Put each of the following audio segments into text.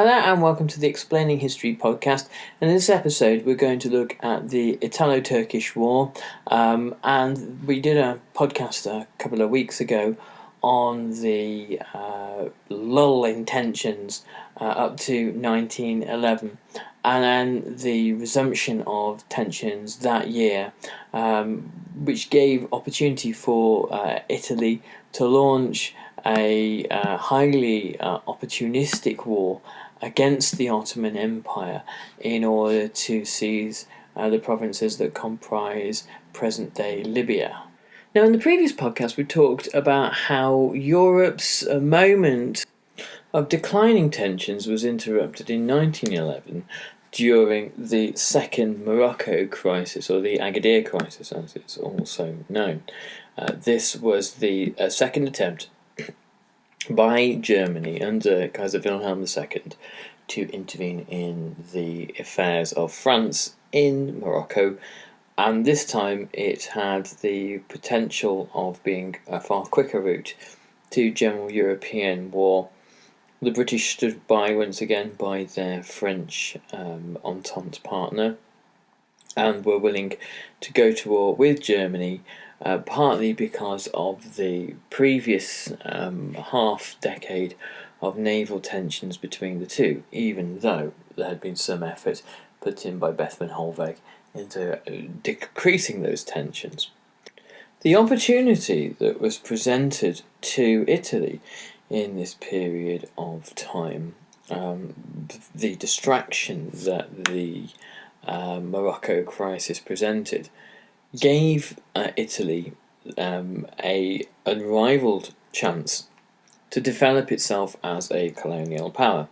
Hi there and welcome to the Explaining History podcast. In this episode we're going to look at the Italo Turkish War, and we did a podcast a couple of weeks ago on the lull in tensions up to 1911 and then the resumption of tensions that year, which gave opportunity for Italy to launch a highly opportunistic war against the Ottoman Empire in order to seize the provinces that comprise present-day Libya. Now, in the previous podcast, we talked about how Europe's moment of declining tensions was interrupted in 1911 during the Second Morocco Crisis, or the Agadir Crisis as it's also known. This was the second attempt by Germany under Kaiser Wilhelm II to intervene in the affairs of France in Morocco, and this time it had the potential of being a far quicker route to general European war. The British stood by once again by their French Entente partner and were willing to go to war with Germany, partly because of the previous half-decade of naval tensions between the two, even though there had been some effort put in by Bethmann Hollweg into decreasing those tensions. The opportunity that was presented to Italy in this period of time, the distraction that the Morocco crisis presented, gave Italy a unrivaled chance to develop itself as a colonial power.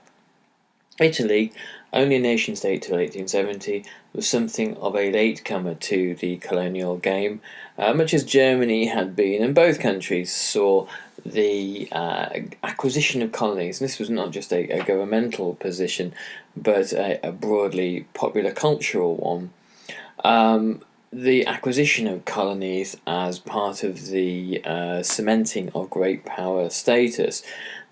Italy, only a nation-state till 1870, was something of a latecomer to the colonial game, much as Germany had been, and both countries saw the acquisition of colonies. And this was not just a governmental position, but a broadly popular cultural one. The acquisition of colonies as part of the cementing of great power status,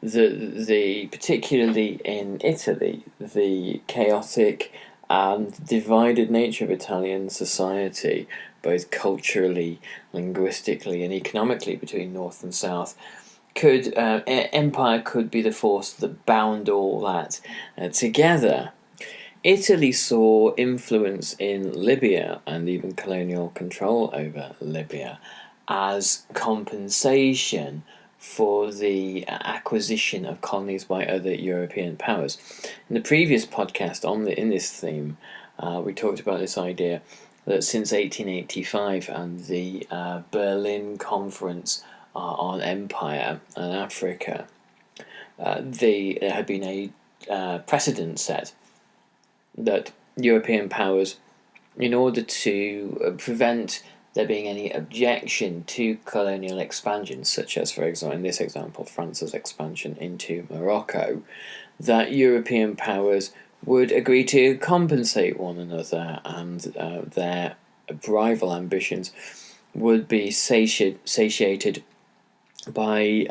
the particularly in Italy, the chaotic and divided nature of Italian society, both culturally, linguistically, and economically between North and South, empire could be the force that bound all that together. Italy saw influence in Libya and even colonial control over Libya as compensation for the acquisition of colonies by other European powers. In the previous podcast in this theme, we talked about this idea that since 1885 and the Berlin Conference on Empire and Africa, there had been a precedent set that European powers, in order to prevent there being any objection to colonial expansion, such as, for example, in this example, France's expansion into Morocco, that European powers would agree to compensate one another, and their rival ambitions would be satiated by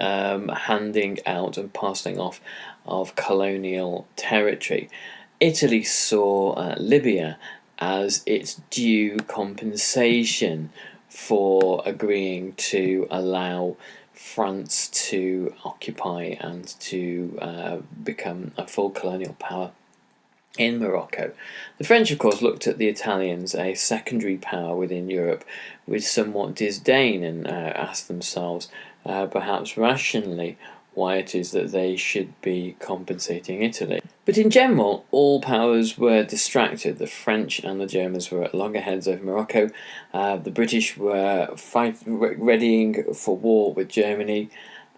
handing out and passing off of colonial territory. Italy saw Libya as its due compensation for agreeing to allow France to occupy and to become a full colonial power in Morocco. The French, of course, looked at the Italians, a secondary power within Europe, with somewhat disdain and asked themselves, perhaps rationally, why it is that they should be compensating Italy. But in general, all powers were distracted. The French and the Germans were at loggerheads over Morocco. The British were readying for war with Germany.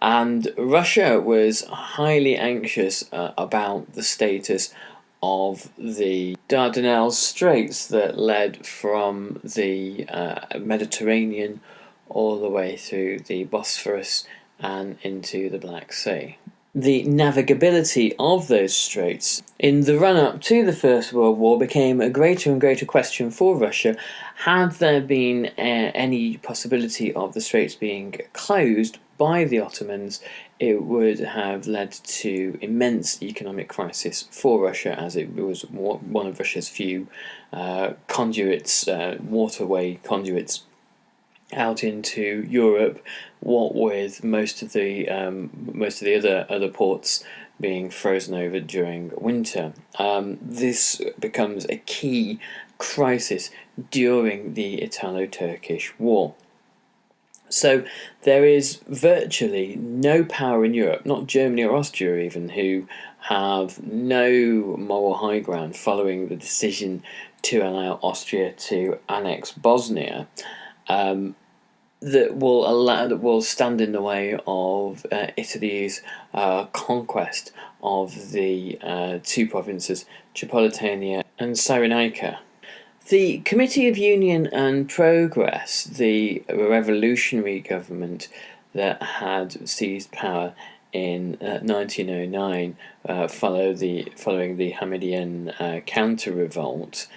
And Russia was highly anxious about the status of the Dardanelles Straits that led from the Mediterranean all the way through the Bosphorus and into the Black Sea. The navigability of those straits in the run-up to the First World War became a greater and greater question for Russia. Had there been any possibility of the straits being closed by the Ottomans, it would have led to immense economic crisis for Russia, as it was one of Russia's few conduits, waterway conduits out into Europe, what with most of the other ports being frozen over during winter. This becomes a key crisis during the Italo-Turkish War. So there is virtually no power in Europe, not Germany or Austria even, who have no moral high ground following the decision to allow Austria to annex Bosnia, that will stand in the way of Italy's conquest of the two provinces, Tripolitania and Cyrenaica. The Committee of Union and Progress, the revolutionary government that had seized power in 1909 following the Hamidian counter-revolt,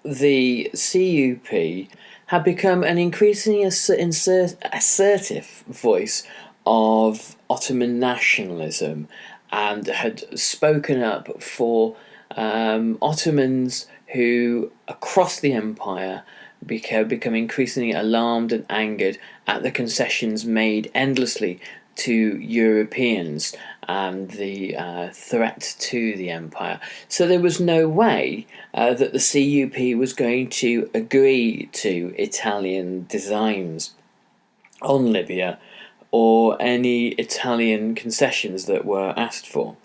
the CUP had become an increasingly assertive voice of Ottoman nationalism and had spoken up for Ottomans who, across the empire, become increasingly alarmed and angered at the concessions made endlessly to Europeans and the threat to the empire. So there was no way that the CUP was going to agree to Italian designs on Libya or any Italian concessions that were asked for.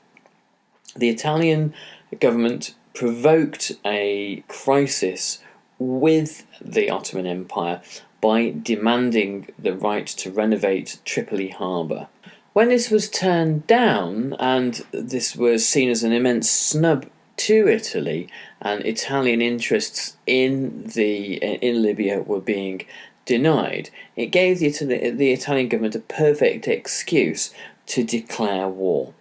The Italian government provoked a crisis with the Ottoman Empire by demanding the right to renovate Tripoli harbour. When this was turned down, and this was seen as an immense snub to Italy, and Italian interests in Libya were being denied, it gave the Italian government a perfect excuse to declare war.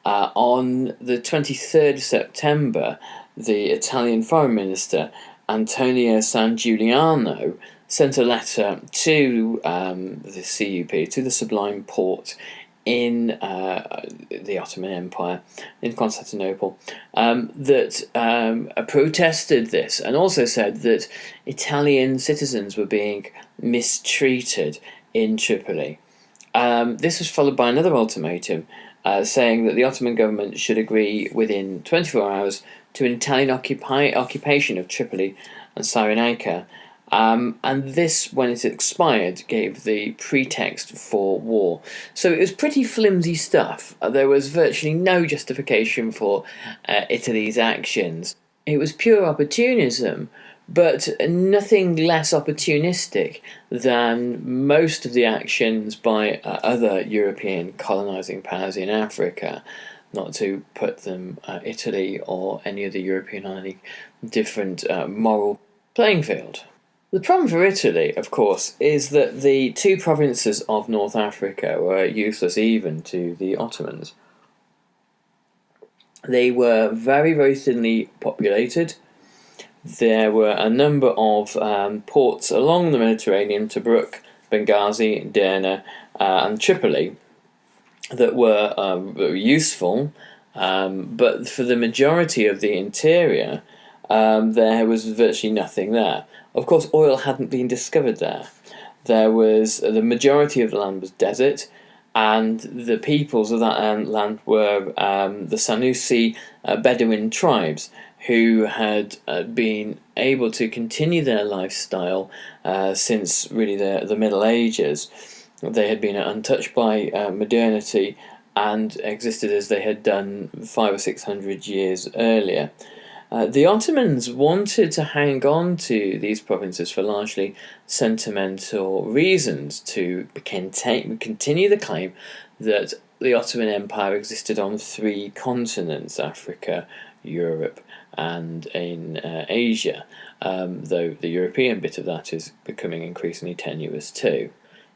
On the 23rd of September, the Italian Foreign Minister, Antonio San Giuliano, sent a letter to the CUP, to the Sublime Porte in the Ottoman Empire, in Constantinople, that protested this and also said that Italian citizens were being mistreated in Tripoli. This was followed by another ultimatum, saying that the Ottoman government should agree within 24 hours to an Italian occupation of Tripoli and Cyrenaica, and this, when it expired, gave the pretext for war. So it was pretty flimsy stuff. There was virtually no justification for Italy's actions. It was pure opportunism, but nothing less opportunistic than most of the actions by other European colonising powers in Africa, not to put them Italy or any other European on any different moral playing field. The problem for Italy, of course, is that the two provinces of North Africa were useless even to the Ottomans. They were very, very thinly populated. There were a number of ports along the Mediterranean, Tobruk, Benghazi, Derna, and Tripoli, that were useful, but for the majority of the interior, there was virtually nothing there. Of course, oil hadn't been discovered there. The majority of the land was desert, and the peoples of that land were the Sanusi Bedouin tribes, who had been able to continue their lifestyle since really the Middle Ages. They had been untouched by modernity and existed as they had done 500 or 600 years earlier. The Ottomans wanted to hang on to these provinces for largely sentimental reasons, to continue the claim that the Ottoman Empire existed on 3 continents: Africa, Europe, and in Asia, though the European bit of that is becoming increasingly tenuous too.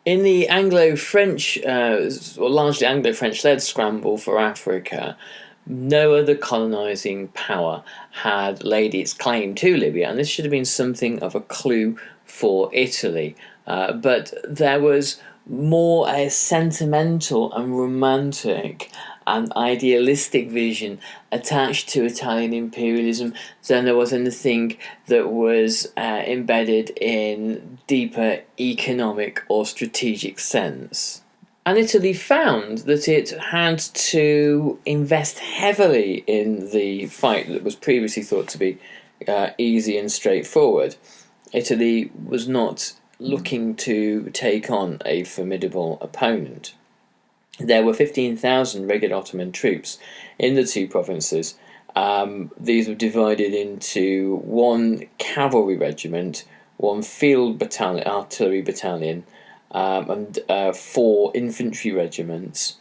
In the Anglo-French, or largely Anglo-French-led scramble for Africa, no other colonising power had laid its claim to Libya, and this should have been something of a clue for Italy. But there was more a sentimental and romantic and idealistic vision attached to Italian imperialism than there was anything that was embedded in deeper economic or strategic sense. And Italy found that it had to invest heavily in the fight that was previously thought to be easy and straightforward. Italy was not looking to take on a formidable opponent. There were 15,000 regular Ottoman troops in the two provinces. These were divided into one cavalry regiment, one field battalion, artillery battalion, and 4 infantry regiments.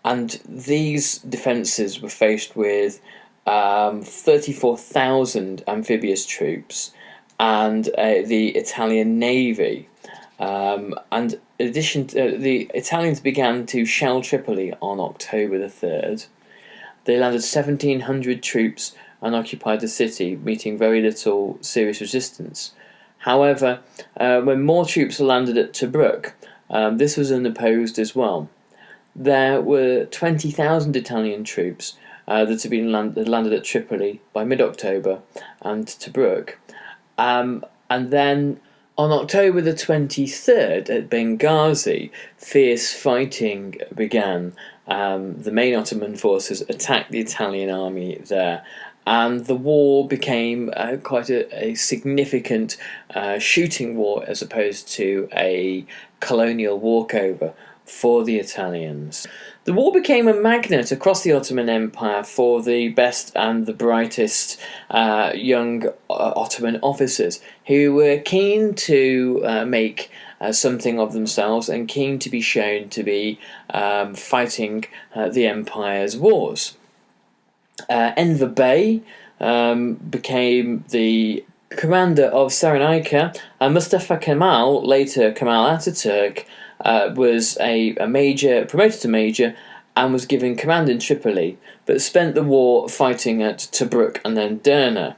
And these defences were faced with 34,000 amphibious troops and the Italian Navy. And in addition, the Italians began to shell Tripoli on October the 3rd. They landed 1,700 troops and occupied the city, meeting very little serious resistance. However, when more troops landed at Tobruk, this was unopposed as well. There were 20,000 Italian troops that had been landed at Tripoli by mid-October and Tobruk. And then on October the 23rd at Benghazi, fierce fighting began. The main Ottoman forces attacked the Italian army there, and the war became quite a significant shooting war as opposed to a colonial walkover for the Italians. The war became a magnet across the Ottoman Empire for the best and the brightest young Ottoman officers who were keen to make something of themselves and keen to be shown to be fighting the empire's wars. Enver Bey became the commander of Cyrenaica, and Mustafa Kemal, later Kemal Ataturk, was a major, promoted to major, and was given command in Tripoli, but spent the war fighting at Tobruk and then Derna.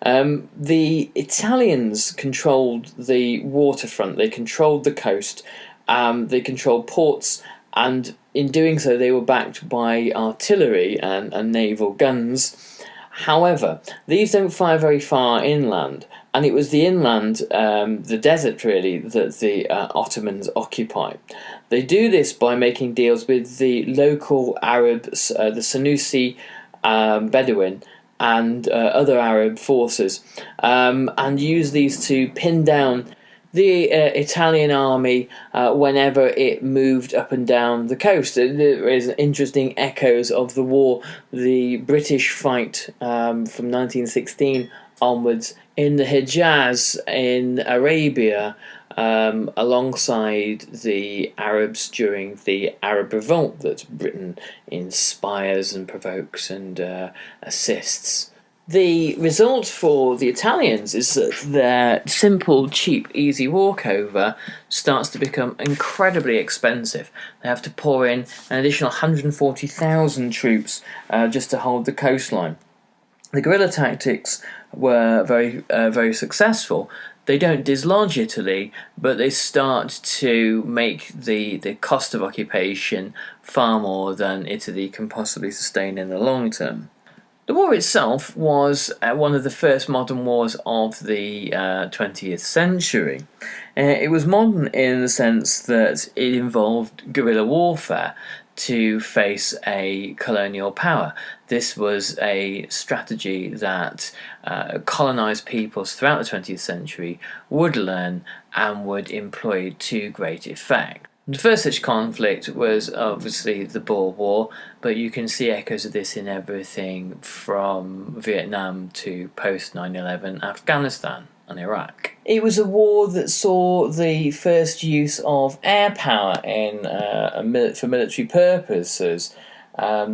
The Italians controlled the waterfront, they controlled the coast, they controlled ports, and in doing so they were backed by artillery and naval guns. However, these don't fire very far inland, and it was the inland, the desert really, that the Ottomans occupied. They do this by making deals with the local Arabs, the Senussi Bedouin, and other Arab forces, and use these to pin down the Italian army whenever it moved up and down the coast. There is interesting echoes of the war, the British fight from 1916 onwards in the Hejaz in Arabia, alongside the Arabs during the Arab Revolt that Britain inspires and provokes and assists. The result for the Italians is that their simple, cheap, easy walkover starts to become incredibly expensive. They have to pour in an additional 140,000 troops just to hold the coastline. The guerrilla tactics were very successful. They don't dislodge Italy, but they start to make the cost of occupation far more than Italy can possibly sustain in the long term. The war itself was one of the first modern wars of the 20th century. It was modern in the sense that it involved guerrilla warfare to face a colonial power. This was a strategy that colonised peoples throughout the 20th century would learn and would employ to great effect. The first such conflict was obviously the Boer War, but you can see echoes of this in everything from Vietnam to post 9/11 Afghanistan and Iraq. It was a war that saw the first use of air power in for military purposes,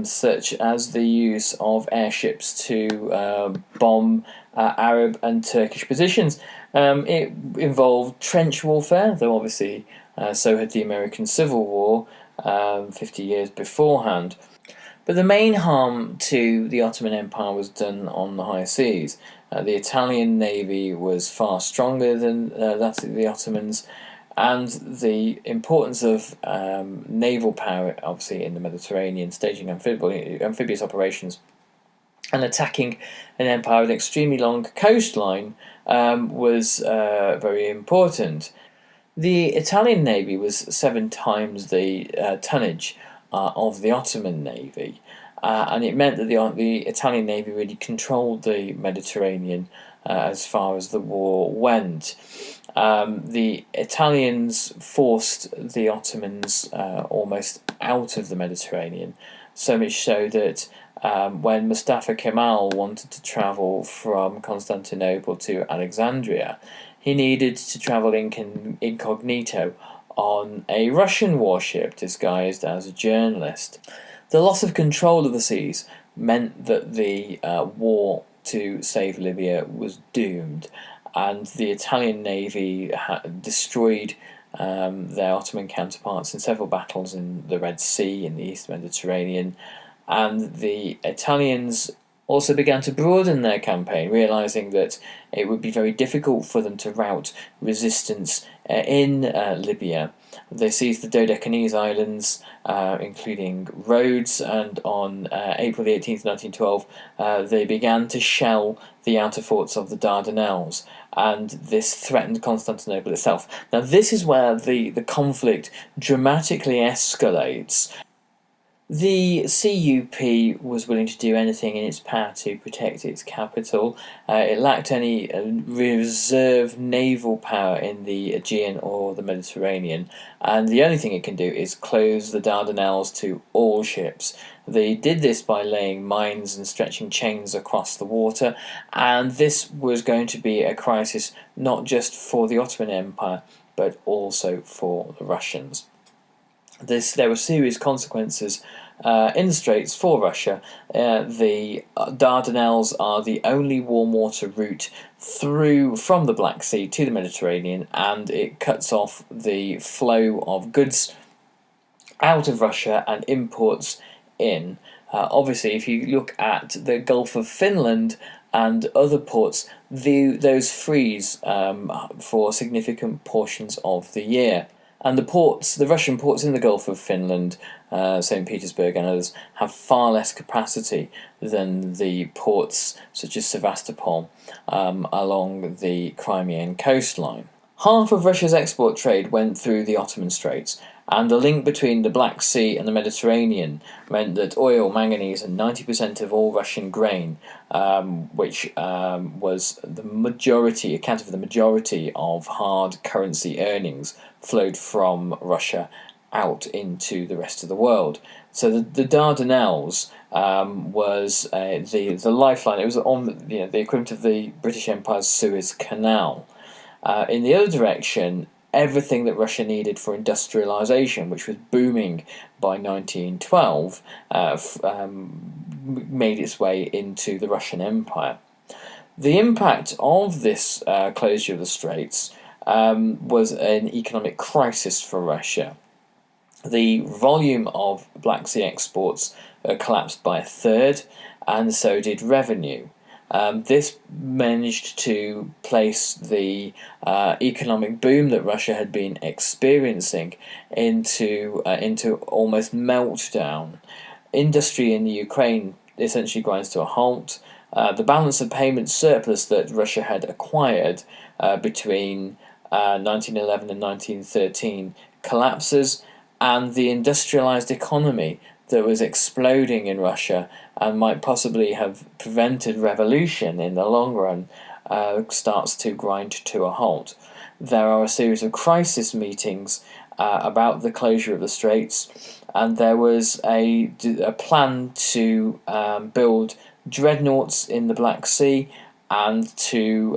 such as the use of airships to bomb Arab and Turkish positions. It involved trench warfare, though obviously so had the American Civil War 50 years beforehand. But the main harm to the Ottoman Empire was done on the high seas. The Italian navy was far stronger than that of the Ottomans, and the importance of naval power, obviously in the Mediterranean, staging amphibious operations and attacking an empire with an extremely long coastline was very important. The Italian navy was 7 times the tonnage of the Ottoman navy, and it meant that the Italian navy really controlled the Mediterranean as far as the war went. The Italians forced the Ottomans almost out of the Mediterranean, so much so that when Mustafa Kemal wanted to travel from Constantinople to Alexandria, he needed to travel incognito on a Russian warship disguised as a journalist. The loss of control of the seas meant that the war to save Libya was doomed, and the Italian navy destroyed their Ottoman counterparts in several battles in the Red Sea, in the East Mediterranean, and the Italians also began to broaden their campaign, realising that it would be very difficult for them to rout resistance in Libya. They seized the Dodecanese Islands, including Rhodes, and on April the 18th, 1912, they began to shell the outer forts of the Dardanelles, and this threatened Constantinople itself. Now, this is where the conflict dramatically escalates. The CUP was willing to do anything in its power to protect its capital. It lacked any reserve naval power in the Aegean or the Mediterranean, and the only thing it can do is close the Dardanelles to all ships. They did this by laying mines and stretching chains across the water, and this was going to be a crisis not just for the Ottoman Empire, but also for the Russians. There were serious consequences in the Straits for Russia. The Dardanelles are the only warm water route through from the Black Sea to the Mediterranean, and it cuts off the flow of goods out of Russia and imports in. Obviously, if you look at the Gulf of Finland and other ports, those freeze for significant portions of the year. And the Russian ports in the Gulf of Finland, St. Petersburg and others, have far less capacity than the ports such as Sevastopol along the Crimean coastline. Half of Russia's export trade went through the Ottoman Straits, and the link between the Black Sea and the Mediterranean meant that oil, manganese, and 90% of all Russian grain, which was accounted for the majority of hard currency earnings, flowed from Russia out into the rest of the world. So the Dardanelles was the lifeline. It was on the equivalent of the British Empire's Suez Canal. In the other direction, everything that Russia needed for industrialization, which was booming by 1912, made its way into the Russian Empire. The impact of this closure of the Straits was an economic crisis for Russia. The volume of Black Sea exports collapsed by a third, and so did revenue. This managed to place the economic boom that Russia had been experiencing into almost meltdown. Industry in the Ukraine essentially grinds to a halt. The balance of payments surplus that Russia had acquired between 1911 and 1913 collapses, and the industrialized economy that was exploding in Russia and might possibly have prevented revolution in the long run starts to grind to a halt. There are a series of crisis meetings about the closure of the Straits, and there was a plan to build dreadnoughts in the Black Sea and to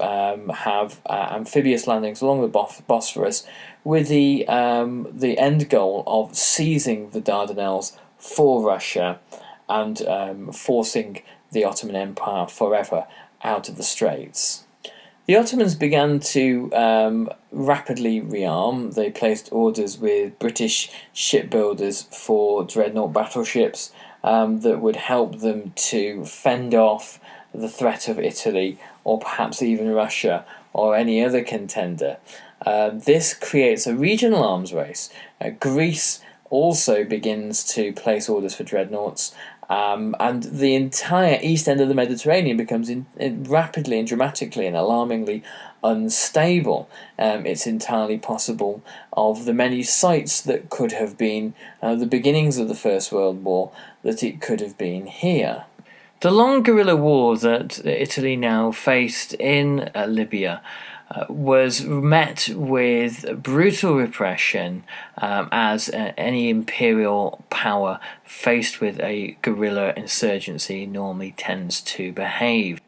have amphibious landings along the Bosphorus, with the end goal of seizing the Dardanelles for Russia and forcing the Ottoman Empire forever out of the Straits. The Ottomans began to rapidly rearm. They placed orders with British shipbuilders for dreadnought battleships that would help them to fend off the threat of Italy, or perhaps even Russia, or any other contender. This creates a regional arms race. Greece also begins to place orders for dreadnoughts, and the entire east end of the Mediterranean becomes rapidly and dramatically and alarmingly unstable. It's entirely possible of the many sites that could have been the beginnings of the First World War that it could have been here. The long guerrilla war that Italy now faced in Libya was met with brutal repression, as any imperial power faced with a guerrilla insurgency normally tends to behave.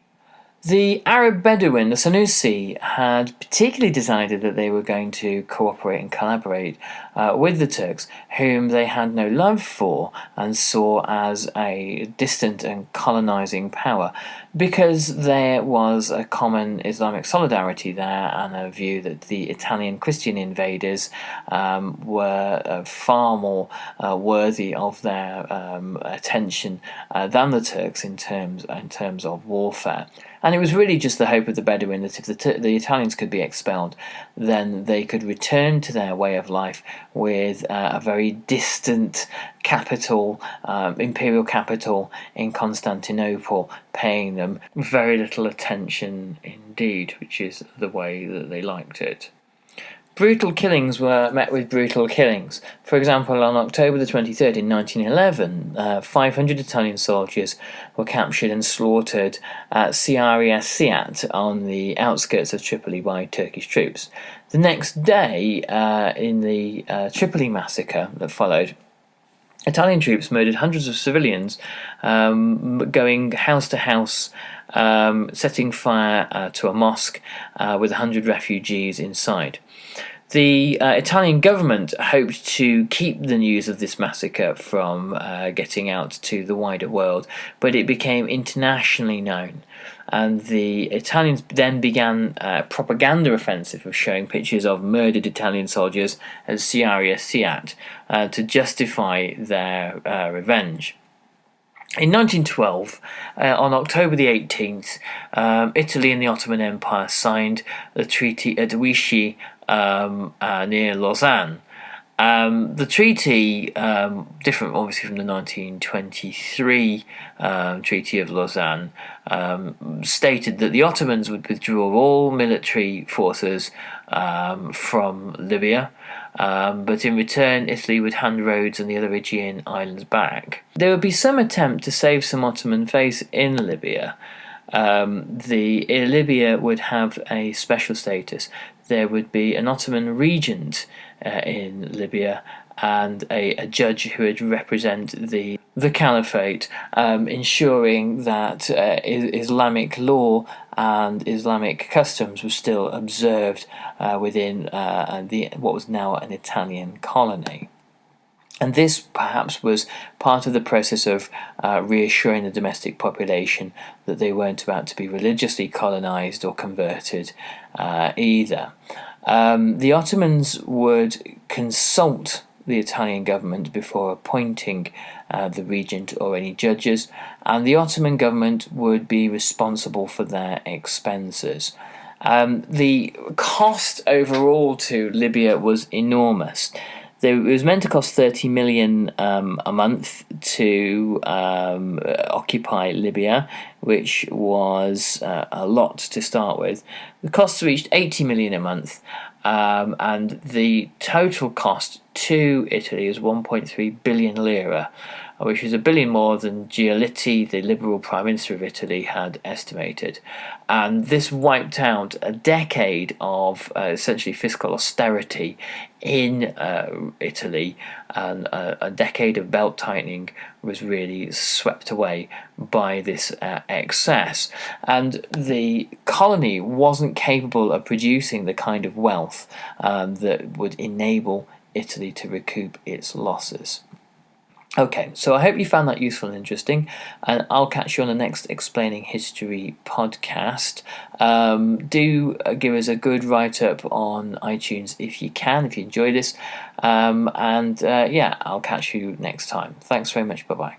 The Arab Bedouin, the Senussi, had particularly decided that they were going to cooperate and collaborate with the Turks, whom they had no love for and saw as a distant and colonizing power, because there was a common Islamic solidarity there and a view that the Italian Christian invaders were far more worthy of their attention than the Turks in terms of warfare. And it was really just the hope of the Bedouin that if the Italians could be expelled, then they could return to their way of life with a very distant capital, imperial capital in Constantinople, paying them very little attention indeed, which is the way that they liked it. Brutal killings were met with brutal killings. For example, on October the 23rd in 1911, 500 Italian soldiers were captured and slaughtered at Siaria Siat on the outskirts of Tripoli by Turkish troops. The next day, in the Tripoli massacre that followed, Italian troops murdered hundreds of civilians, going house to house, setting fire to a mosque with 100 refugees inside. The Italian government hoped to keep the news of this massacre from getting out to the wider world, but it became internationally known. And the Italians then began a propaganda offensive of showing pictures of murdered Italian soldiers at Siaria Siat to justify their revenge. In 1912, on October the 18th, Italy and the Ottoman Empire signed the treaty at Vichy near Lausanne. The treaty, different obviously from the 1923 Treaty of Lausanne, stated that the Ottomans would withdraw all military forces from Libya, but in return Italy would hand Rhodes and the other Aegean islands back. There would be some attempt to save some Ottoman face in Libya. Libya would have a special status. There would be an Ottoman regent in Libya and a judge who would represent the caliphate, ensuring that Islamic law and Islamic customs were still observed within what was now an Italian colony. And this perhaps was part of the process of reassuring the domestic population that they weren't about to be religiously colonized or converted either. The Ottomans would consult the Italian government before appointing the regent or any judges, and the Ottoman government would be responsible for their expenses. The cost overall to Libya was enormous. It was meant to cost 30 million a month to occupy Libya, which was a lot to start with. The costs reached 80 million a month, and the total cost to Italy is 1.3 billion lira, which is $1 billion more than Giolitti, the Liberal Prime Minister of Italy, had estimated. And this wiped out a decade of essentially fiscal austerity in Italy, and a decade of belt tightening was really swept away by this excess. And the colony wasn't capable of producing the kind of wealth that would enable Italy to recoup its losses. Okay, so I hope you found that useful and interesting, and I'll catch you on the next Explaining History podcast. Do give us a good write-up on iTunes if you can, if you enjoy this, and I'll catch you next time. Thanks very much, bye-bye.